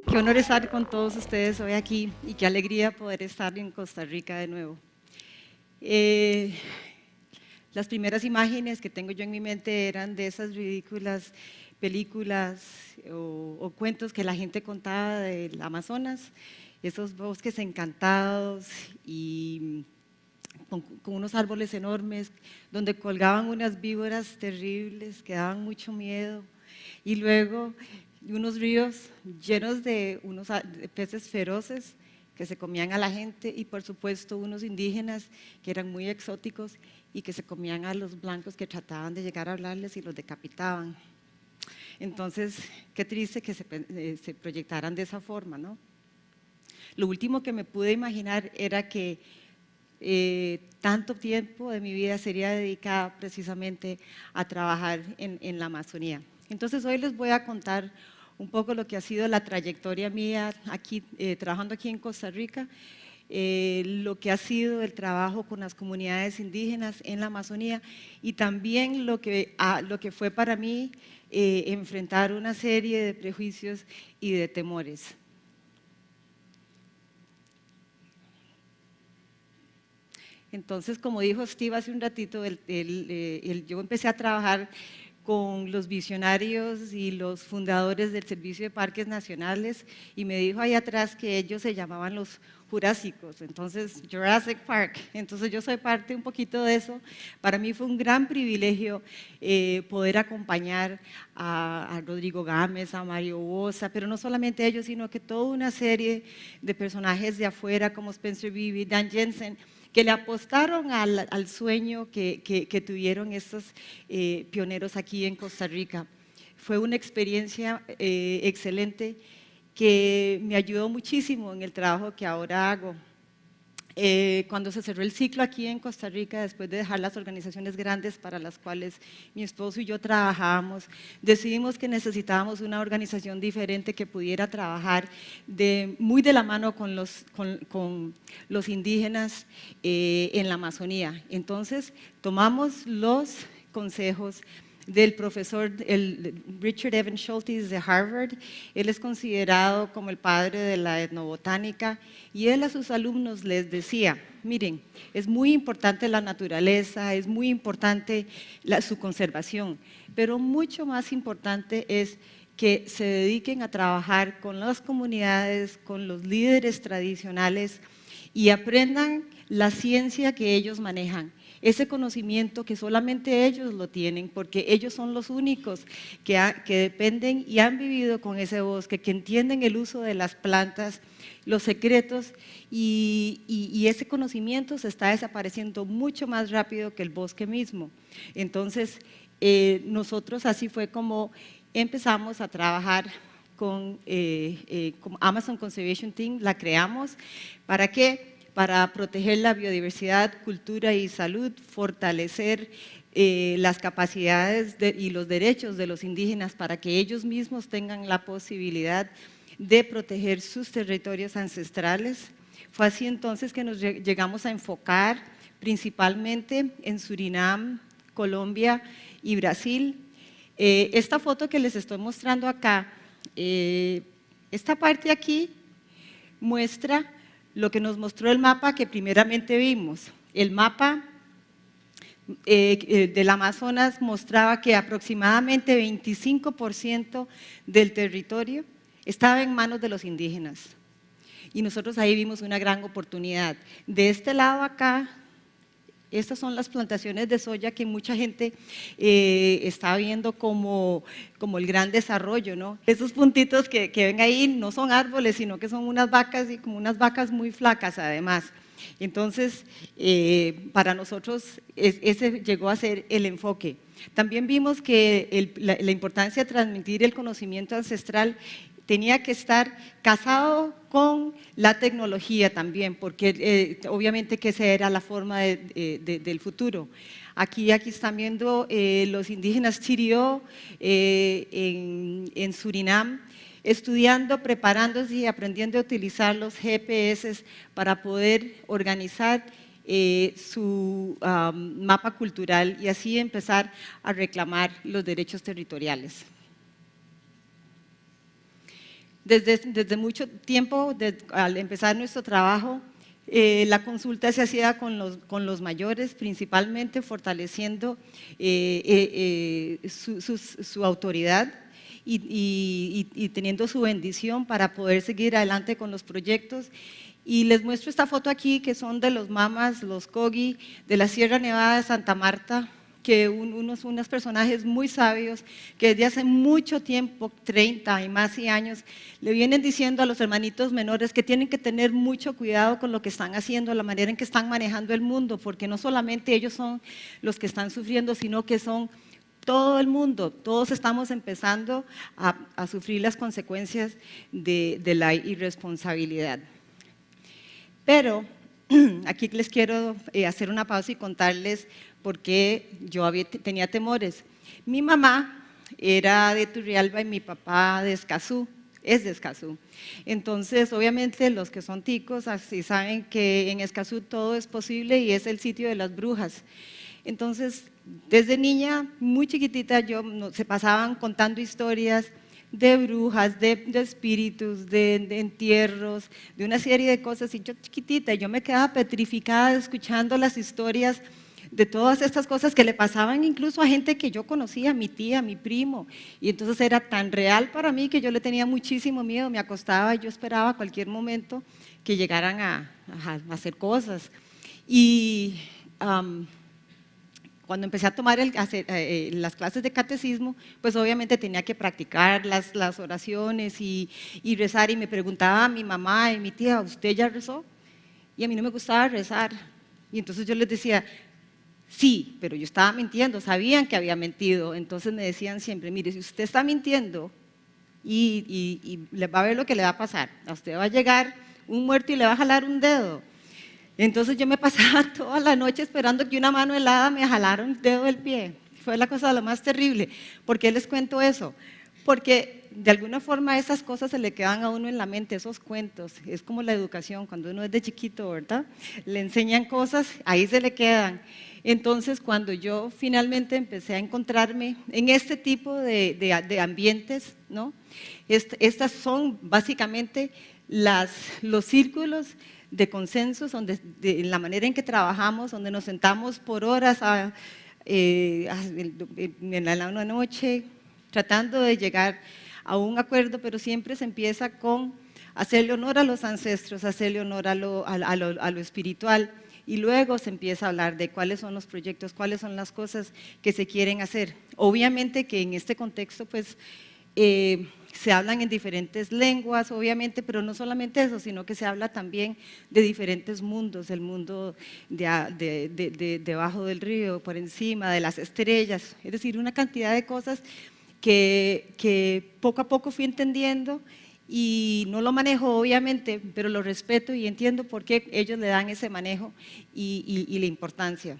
Qué honor estar con todos ustedes hoy aquí y qué alegría poder estar en Costa Rica de nuevo. Las primeras imágenes que tengo yo en mi mente eran de esas ridículas películas o cuentos que la gente contaba del Amazonas, esos bosques encantados y con unos árboles enormes, donde colgaban unas víboras terribles que daban mucho miedo, y luego unos ríos llenos de de peces feroces que se comían a la gente, y por supuesto unos indígenas que eran muy exóticos y que se comían a los blancos que trataban de llegar a hablarles y los decapitaban. Entonces, qué triste que se proyectaran de esa forma, ¿no? Lo último que me pude imaginar era que tanto tiempo de mi vida sería dedicada precisamente a trabajar en la Amazonía. Entonces hoy les voy a contar un poco lo que ha sido la trayectoria mía aquí, trabajando aquí en Costa Rica, lo que ha sido el trabajo con las comunidades indígenas en la Amazonía y también lo que fue para mí enfrentar una serie de prejuicios y de temores. Entonces, como dijo Steve hace un ratito, yo empecé a trabajar con los visionarios y los fundadores del Servicio de Parques Nacionales y me dijo ahí atrás que ellos se llamaban los jurásicos, entonces Jurassic Park. Entonces yo soy parte un poquito de eso. Para mí fue un gran privilegio poder acompañar a Rodrigo Gámez, a Mario Bosa, pero no solamente ellos, sino que toda una serie de personajes de afuera como Spencer Beebe, Dan Jensen, que le apostaron al sueño que tuvieron estos pioneros aquí en Costa Rica. Fue una experiencia excelente que me ayudó muchísimo en el trabajo que ahora hago. Cuando se cerró el ciclo aquí en Costa Rica, después de dejar las organizaciones grandes para las cuales mi esposo y yo trabajábamos, decidimos que necesitábamos una organización diferente que pudiera trabajar muy de la mano con los indígenas en la Amazonía. Entonces, tomamos los consejos del profesor Richard Evan Schultes de Harvard. Él es considerado como el padre de la etnobotánica y él a sus alumnos les decía, miren, es muy importante la naturaleza, es muy importante su conservación, pero mucho más importante es que se dediquen a trabajar con las comunidades, con los líderes tradicionales y aprendan la ciencia que ellos manejan. Ese conocimiento que solamente ellos lo tienen, porque ellos son los únicos que dependen y han vivido con ese bosque, que entienden el uso de las plantas, los secretos, y ese conocimiento se está desapareciendo mucho más rápido que el bosque mismo. Entonces, nosotros así fue como empezamos a trabajar con Amazon Conservation Team, la creamos. ¿Para qué? Para proteger la biodiversidad, cultura y salud, fortalecer las capacidades y los derechos de los indígenas para que ellos mismos tengan la posibilidad de proteger sus territorios ancestrales. Fue así entonces que nos llegamos a enfocar principalmente en Surinam, Colombia y Brasil. Esta foto que les estoy mostrando acá, esta parte aquí muestra lo que nos mostró el mapa que primeramente vimos. El mapa del Amazonas mostraba que aproximadamente 25% del territorio estaba en manos de los indígenas. Y nosotros ahí vimos una gran oportunidad. De este lado acá, estas son las plantaciones de soya que mucha gente está viendo como el gran desarrollo, ¿no? Esos puntitos que ven ahí no son árboles, sino que son unas vacas, y como unas vacas muy flacas además. Entonces, para nosotros ese llegó a ser el enfoque. También vimos que la importancia de transmitir el conocimiento ancestral tenía que estar casado con la tecnología también, porque obviamente que esa era la forma del futuro. Aquí están viendo los indígenas Chirió en Surinam, estudiando, preparándose y aprendiendo a utilizar los GPS para poder organizar su mapa cultural y así empezar a reclamar los derechos territoriales. Desde mucho tiempo, al empezar nuestro trabajo, la consulta se hacía con los mayores, principalmente fortaleciendo su autoridad y teniendo su bendición para poder seguir adelante con los proyectos. Y les muestro esta foto aquí, que son de los mamas, los Kogi, de la Sierra Nevada de Santa Marta, que unos personajes muy sabios que desde hace mucho tiempo, 30 y más años, le vienen diciendo a los hermanitos menores que tienen que tener mucho cuidado con lo que están haciendo, la manera en que están manejando el mundo, porque no solamente ellos son los que están sufriendo, sino que son todo el mundo, todos estamos empezando a sufrir las consecuencias de la irresponsabilidad. Pero aquí les quiero hacer una pausa y contarles por qué yo tenía temores. Mi mamá era de Turrialba y mi papá de Escazú, es de Escazú. Entonces, obviamente, los que son ticos así saben que en Escazú todo es posible y es el sitio de las brujas. Entonces, desde niña, muy chiquitita, se pasaban contando historias de brujas, de espíritus, de entierros, de una serie de cosas. Y yo chiquitita, yo me quedaba petrificada escuchando las historias de todas estas cosas que le pasaban incluso a gente que yo conocía, mi tía, mi primo. Y entonces era tan real para mí que yo le tenía muchísimo miedo, me acostaba y yo esperaba a cualquier momento que llegaran a hacer cosas. Y cuando empecé a tomar las clases de catecismo, pues obviamente tenía que practicar las oraciones y rezar, y me preguntaba a mi mamá y mi tía, ¿usted ya rezó? Y a mí no me gustaba rezar. Y entonces yo les decía, sí, pero yo estaba mintiendo, sabían que había mentido. Entonces me decían siempre, mire, si usted está mintiendo y le va a ver lo que le va a pasar, a usted va a llegar un muerto y le va a jalar un dedo. Entonces yo me pasaba toda la noche esperando que una mano helada me jalara un dedo del pie. Fue la cosa lo más terrible. ¿Por qué les cuento eso? Porque de alguna forma esas cosas se le quedan a uno en la mente, esos cuentos. Es como la educación, cuando uno es de chiquito, ¿verdad? Le enseñan cosas, ahí se le quedan. Entonces, cuando yo finalmente empecé a encontrarme en este tipo de ambientes, ¿no? Estas son básicamente los círculos de consensos, en la manera en que trabajamos, donde nos sentamos por horas en la noche, tratando de llegar a un acuerdo, pero siempre se empieza con hacerle honor a los ancestros, hacerle honor a lo espiritual, y luego se empieza a hablar de cuáles son los proyectos, cuáles son las cosas que se quieren hacer. Obviamente que en este contexto, pues, se hablan en diferentes lenguas, obviamente, pero no solamente eso, sino que se habla también de diferentes mundos, el mundo debajo del río, por encima, de las estrellas, es decir, una cantidad de cosas que poco a poco fui entendiendo, y no lo manejo obviamente, pero lo respeto y entiendo por qué ellos le dan ese manejo y la importancia.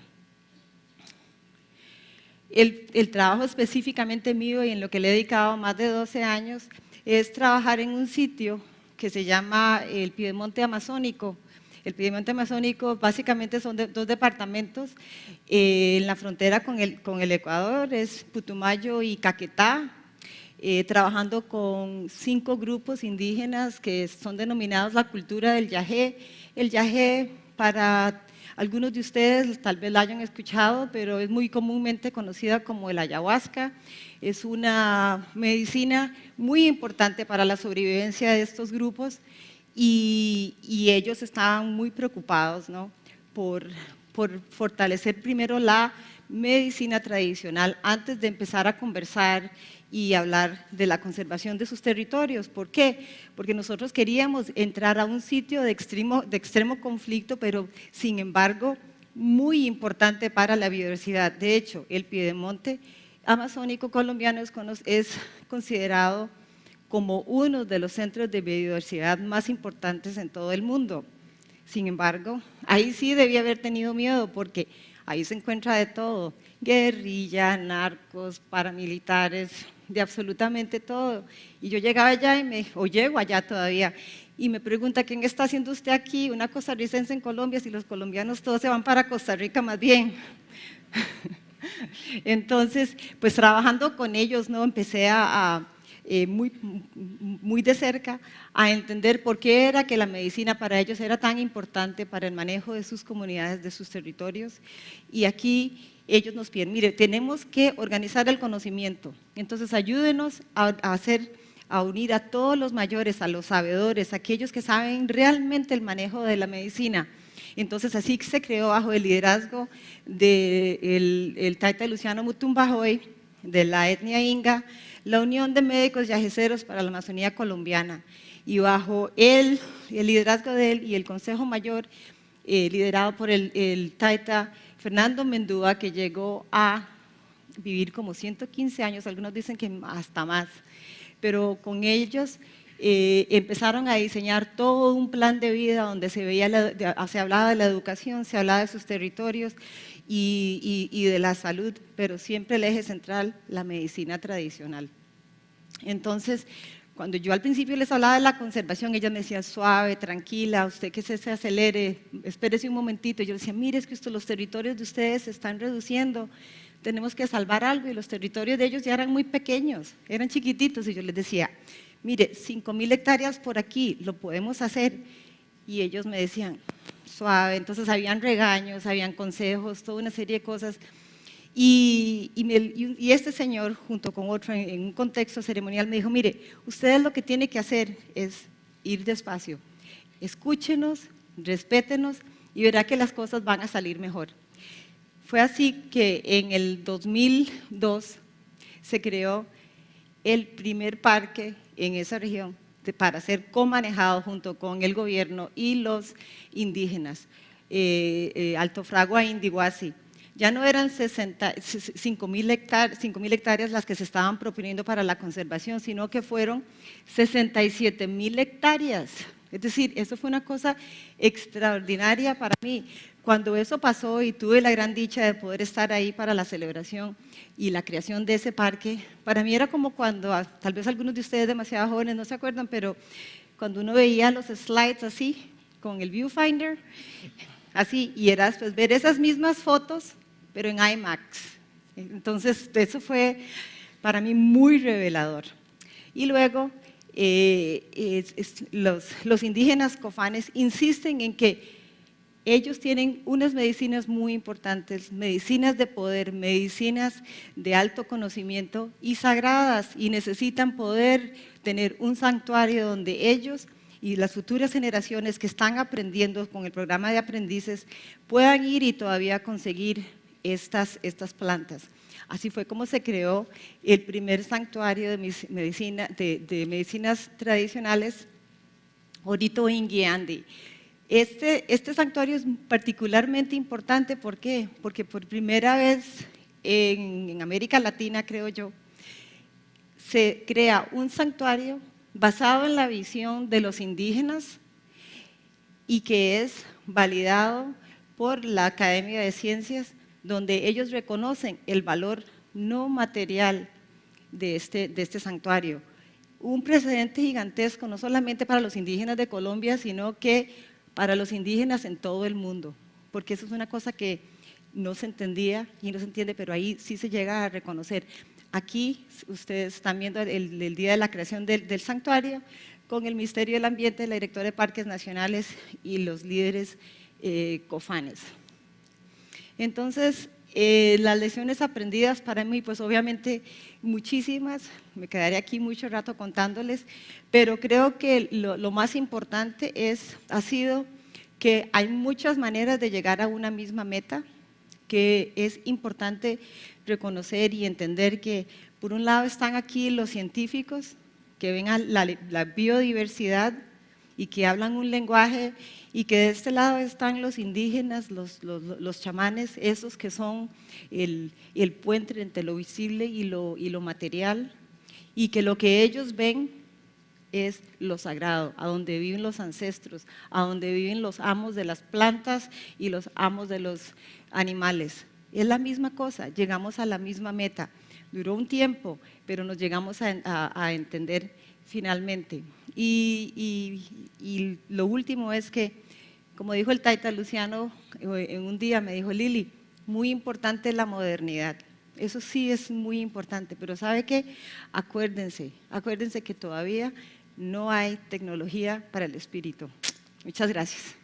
El trabajo específicamente mío y en lo que le he dedicado más de 12 años es trabajar en un sitio que se llama el Piedemonte Amazónico. El Piedemonte Amazónico básicamente son dos departamentos en la frontera con el Ecuador, es Putumayo y Caquetá, trabajando con 5 grupos indígenas que son denominados la cultura del yagé. El yagé, para algunos de ustedes tal vez la hayan escuchado, pero es muy comúnmente conocida como el ayahuasca. Es una medicina muy importante para la sobrevivencia de estos grupos, y ellos estaban muy preocupados, ¿no?, por fortalecer primero la medicina tradicional antes de empezar a conversar y hablar de la conservación de sus territorios. ¿Por qué? Porque nosotros queríamos entrar a un sitio de extremo conflicto, pero sin embargo muy importante para la biodiversidad. De hecho, el Piedemonte Amazónico colombiano es considerado como uno de los centros de biodiversidad más importantes en todo el mundo. Sin embargo, ahí sí debía haber tenido miedo, porque ahí se encuentra de todo: guerrilla, narcos, paramilitares, de absolutamente todo. Y yo llegaba allá o llego allá todavía, y me pregunta, ¿qué está haciendo usted aquí? Una costarricense en Colombia, si los colombianos todos se van para Costa Rica más bien. Entonces, pues trabajando con ellos, ¿no? Empecé muy de cerca a entender por qué era que la medicina para ellos era tan importante para el manejo de sus comunidades, de sus territorios. Y aquí ellos nos piden, mire, tenemos que organizar el conocimiento, entonces ayúdenos a unir a todos los mayores, a los sabedores, a aquellos que saben realmente el manejo de la medicina. Entonces así se creó bajo el liderazgo del Taita Luciano Mutumbajoy, de la etnia Inga, la Unión de Médicos Yaceros para la Amazonía Colombiana, y bajo el liderazgo de él y el Consejo Mayor, liderado por el Taita Fernando Mendúa, que llegó a vivir como 115 años, algunos dicen que hasta más, pero con ellos empezaron a diseñar todo un plan de vida donde se hablaba de la educación, se hablaba de sus territorios y de la salud, pero siempre el eje central, la medicina tradicional. Entonces, cuando yo al principio les hablaba de la conservación, ella me decía, suave, tranquila, usted que se acelere, espérese un momentito. Yo decía, mire, es que los territorios de ustedes se están reduciendo, tenemos que salvar algo, y los territorios de ellos ya eran muy pequeños, eran chiquititos, y yo les decía, mire, 5.000 hectáreas por aquí, lo podemos hacer. Y ellos me decían, suave. Entonces habían regaños, habían consejos, toda una serie de cosas. Y este señor, junto con otro, en un contexto ceremonial, me dijo, mire, ustedes lo que tienen que hacer es ir despacio, escúchenos, respétenos y verá que las cosas van a salir mejor. Fue así que en el 2002 se creó el primer parque en esa región para ser comanejado junto con el gobierno y los indígenas, Alto Fragua e Indiguasi. Ya no eran 5.000 hectáreas las que se estaban proponiendo para la conservación, sino que fueron 67.000 hectáreas. Es decir, eso fue una cosa extraordinaria para mí. Cuando eso pasó y tuve la gran dicha de poder estar ahí para la celebración y la creación de ese parque, para mí era como cuando, tal vez algunos de ustedes demasiado jóvenes no se acuerdan, pero cuando uno veía los slides así, con el viewfinder, así, y era después ver esas mismas fotos, pero en IMAX. Entonces, eso fue para mí muy revelador. Y luego, los indígenas cofanes insisten en que ellos tienen unas medicinas muy importantes, medicinas de poder, medicinas de alto conocimiento y sagradas, y necesitan poder tener un santuario donde ellos y las futuras generaciones que están aprendiendo con el programa de aprendices puedan ir y todavía conseguir estas plantas. Así fue como se creó el primer santuario de medicinas tradicionales, Orito Inguiandi. Este santuario es particularmente importante, ¿por qué? Porque por primera vez en América Latina, creo yo, se crea un santuario basado en la visión de los indígenas y que es validado por la Academia de Ciencias, donde ellos reconocen el valor no material de este santuario. Un precedente gigantesco, no solamente para los indígenas de Colombia, sino que para los indígenas en todo el mundo, porque eso es una cosa que no se entendía y no se entiende, pero ahí sí se llega a reconocer. Aquí ustedes están viendo el día de la creación del santuario, con el Ministerio del Ambiente, la directora de Parques Nacionales y los líderes cofanes. Entonces, las lecciones aprendidas para mí, pues obviamente muchísimas, me quedaré aquí mucho rato contándoles, pero creo que lo más importante ha sido que hay muchas maneras de llegar a una misma meta, que es importante reconocer y entender que por un lado están aquí los científicos que ven a la biodiversidad y que hablan un lenguaje, y que de este lado están los indígenas, los chamanes, esos que son el puente entre lo visible y lo material, y que lo que ellos ven es lo sagrado, a donde viven los ancestros, a donde viven los amos de las plantas y los amos de los animales. Es la misma cosa, llegamos a la misma meta. Duró un tiempo, pero nos llegamos a entender finalmente. Y lo último es que, como dijo el Taita Luciano, en un día me dijo, Lili, muy importante la modernidad. Eso sí es muy importante, pero ¿sabe qué? Acuérdense que todavía no hay tecnología para el espíritu. Muchas gracias.